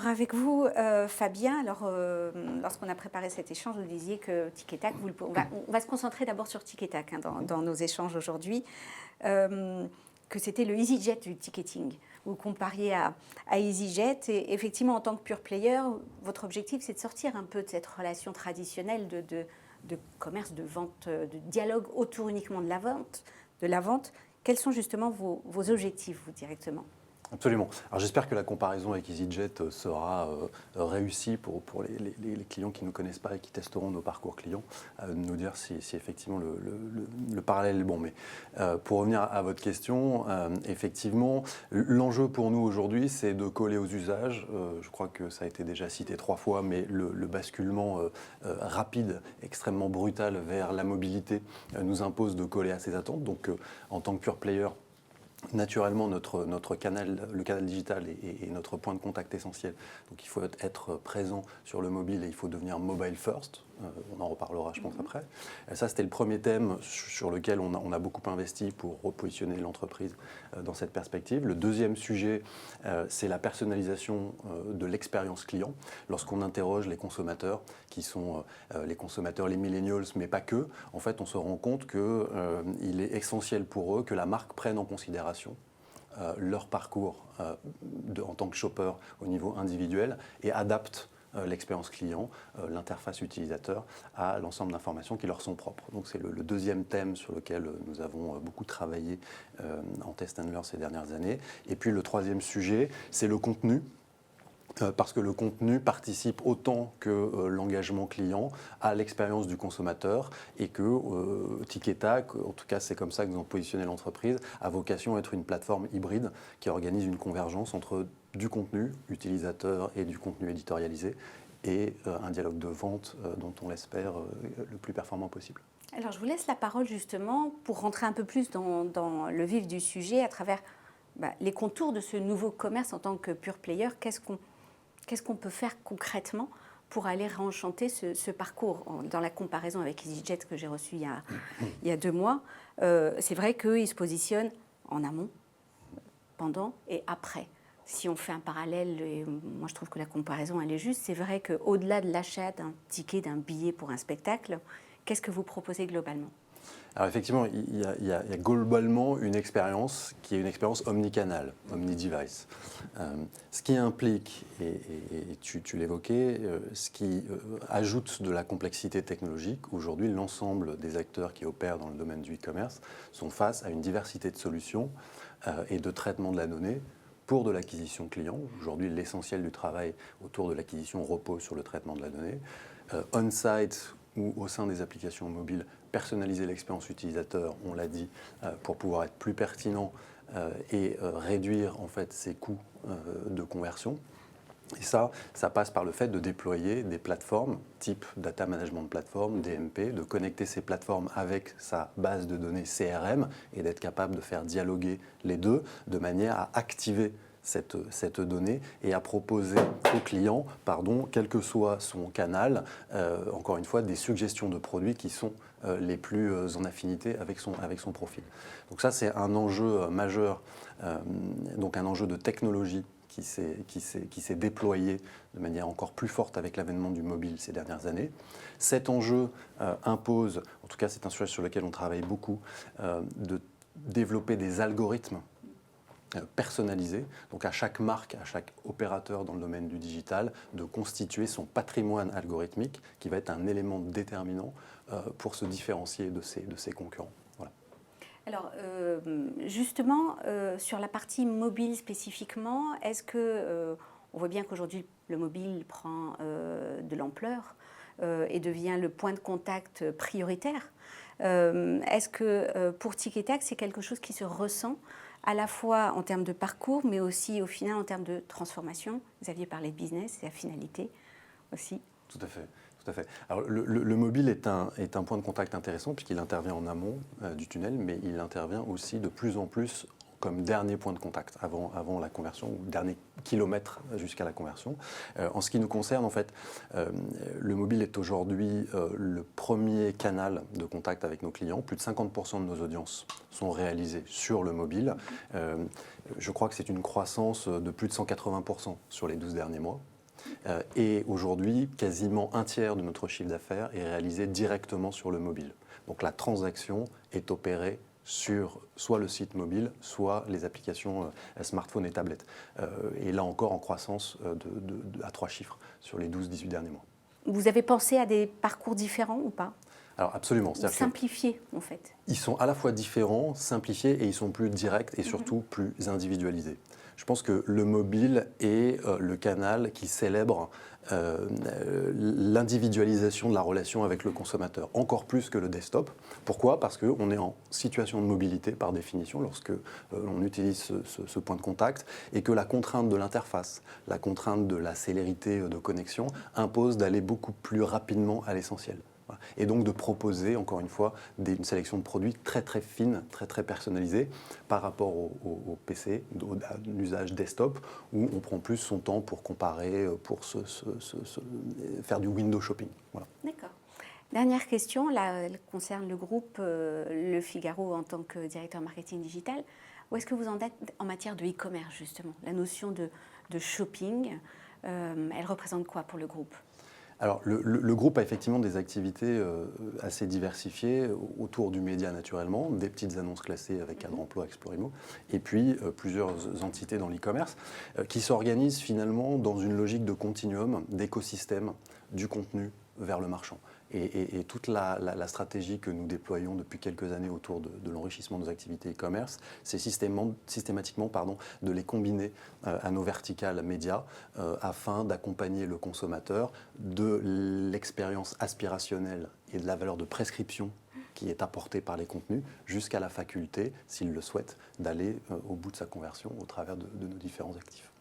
Alors avec vous, Fabien, lorsqu'on a préparé cet échange, vous disiez que Tic et Tac, on va se concentrer d'abord sur Tic et Tac dans nos échanges aujourd'hui, que c'était le EasyJet du ticketing. Vous compariez à EasyJet et effectivement en tant que pure player, votre objectif c'est de sortir un peu de cette relation traditionnelle de commerce, de vente, de dialogue autour uniquement de la vente. Quels sont justement vos objectifs, vous, directement ? Absolument. Alors j'espère que la comparaison avec EasyJet sera réussie pour les clients qui ne nous connaissent pas et qui testeront nos parcours clients, de nous dire si effectivement le parallèle est bon. Mais pour revenir à votre question, effectivement, l'enjeu pour nous aujourd'hui, c'est de coller aux usages. Je crois que ça a été déjà cité 3 fois, mais le basculement rapide, extrêmement brutal vers la mobilité nous impose de coller à ces attentes. Donc en tant que pure player, naturellement, notre canal, le canal digital est notre point de contact essentiel. Donc il faut être présent sur le mobile et il faut devenir mobile first. On en reparlera, je pense, après. Ça, c'était le premier thème sur lequel on a beaucoup investi pour repositionner l'entreprise dans cette perspective. Le deuxième sujet, c'est la personnalisation de l'expérience client. Lorsqu'on interroge les consommateurs, qui sont les consommateurs, les millennials, mais pas que, en fait, on se rend compte qu'il est essentiel pour eux que la marque prenne en considération leur parcours en tant que shopper au niveau individuel et adapte l'expérience client, l'interface utilisateur à l'ensemble d'informations qui leur sont propres. Donc c'est le deuxième thème sur lequel nous avons beaucoup travaillé en Test & Learn ces dernières années. Et puis le troisième sujet, c'est le contenu. Parce que le contenu participe autant que l'engagement client à l'expérience du consommateur et que Tic et Tac, en tout cas c'est comme ça que nous avons positionné l'entreprise, a vocation à être une plateforme hybride qui organise une convergence entre du contenu utilisateur et du contenu éditorialisé et un dialogue de vente dont on l'espère le plus performant possible. Alors je vous laisse la parole justement pour rentrer un peu plus dans le vif du sujet à travers les contours de ce nouveau commerce en tant que pure player. Qu'est-ce qu'on peut faire concrètement pour aller réenchanter ce parcours? Dans la comparaison avec EasyJet que j'ai reçu il y a 2 mois, c'est vrai qu'ils se positionnent en amont, pendant et après. Si on fait un parallèle, et moi je trouve que la comparaison elle est juste, c'est vrai qu'au-delà de l'achat d'un ticket, d'un billet pour un spectacle, qu'est-ce que vous proposez globalement ? Alors effectivement, il y a globalement une expérience qui est une expérience omnicanal, omnidevice. Ce qui implique, et tu l'évoquais, ce qui ajoute de la complexité technologique. Aujourd'hui, l'ensemble des acteurs qui opèrent dans le domaine du e-commerce sont face à une diversité de solutions et de traitement de la donnée pour de l'acquisition client. Aujourd'hui, l'essentiel du travail autour de l'acquisition repose sur le traitement de la donnée. On-site ou au sein des applications mobiles, personnaliser l'expérience utilisateur, on l'a dit, pour pouvoir être plus pertinent et réduire en fait ses coûts de conversion. Et ça passe par le fait de déployer des plateformes type Data Management Platform, DMP, de connecter ces plateformes avec sa base de données CRM et d'être capable de faire dialoguer les deux de manière à activer cette donnée et à proposer au client, quel que soit son canal, encore une fois, des suggestions de produits qui sont les plus en affinité avec son profil. Donc ça, c'est un enjeu majeur, donc un enjeu de technologie qui s'est déployé de manière encore plus forte avec l'avènement du mobile ces dernières années. Cet enjeu impose, en tout cas c'est un sujet sur lequel on travaille beaucoup, de développer des algorithmes personnalisé, donc à chaque marque, à chaque opérateur dans le domaine du digital, de constituer son patrimoine algorithmique qui va être un élément déterminant pour se différencier de ses concurrents. Voilà. Alors justement, sur la partie mobile spécifiquement, est-ce que on voit bien qu'aujourd'hui le mobile prend de l'ampleur et devient le point de contact prioritaire. Est-ce que pour Tic et Tac, c'est quelque chose qui se ressent à la fois en termes de parcours, mais aussi au final en termes de transformation? Vous aviez parlé de business et la finalité aussi. Tout à fait. Tout à fait. Alors, le mobile est un point de contact intéressant puisqu'il intervient en amont du tunnel, mais il intervient aussi de plus en plus comme dernier point de contact avant la conversion, ou dernier kilomètre jusqu'à la conversion. En ce qui nous concerne, en fait, le mobile est aujourd'hui le premier canal de contact avec nos clients. Plus de 50% de nos audiences sont réalisées sur le mobile. Je crois que c'est une croissance de plus de 180% sur les 12 derniers mois. Et aujourd'hui, quasiment un tiers de notre chiffre d'affaires est réalisé directement sur le mobile. Donc la transaction est opérée sur soit le site mobile, soit les applications smartphone et tablettes. Et là encore en croissance à 3 chiffres sur les 12-18 derniers mois. Vous avez pensé à des parcours différents ou pas? Alors absolument. Simplifiés en fait. Ils sont à la fois différents, simplifiés et ils sont plus directs et surtout plus individualisés. Je pense que le mobile est le canal qui célèbre l'individualisation de la relation avec le consommateur, encore plus que le desktop. Pourquoi? Parce qu'on est en situation de mobilité par définition lorsque l'on utilise ce point de contact et que la contrainte de l'interface, la contrainte de la célérité de connexion impose d'aller beaucoup plus rapidement à l'essentiel. Et donc de proposer, encore une fois, une sélection de produits très très fine, très très personnalisée par rapport au PC, à l'usage desktop, où on prend plus son temps pour comparer, pour faire du window shopping. Voilà. D'accord. Dernière question, là, elle concerne le groupe Le Figaro en tant que directeur marketing digital. Où est-ce que vous en êtes en matière de e-commerce, justement? La notion de shopping, elle représente quoi pour le groupe? Alors, le groupe a effectivement des activités assez diversifiées autour du média naturellement, des petites annonces classées avec Cadre Emploi, Explorimo, et puis plusieurs entités dans l'e-commerce qui s'organisent finalement dans une logique de continuum, d'écosystème du contenu vers le marchand. Et toute la stratégie que nous déployons depuis quelques années autour de l'enrichissement de nos activités e-commerce, c'est systématiquement de les combiner à nos verticales médias afin d'accompagner le consommateur de l'expérience aspirationnelle et de la valeur de prescription qui est apportée par les contenus jusqu'à la faculté, s'il le souhaite, d'aller au bout de sa conversion au travers de nos différents actifs.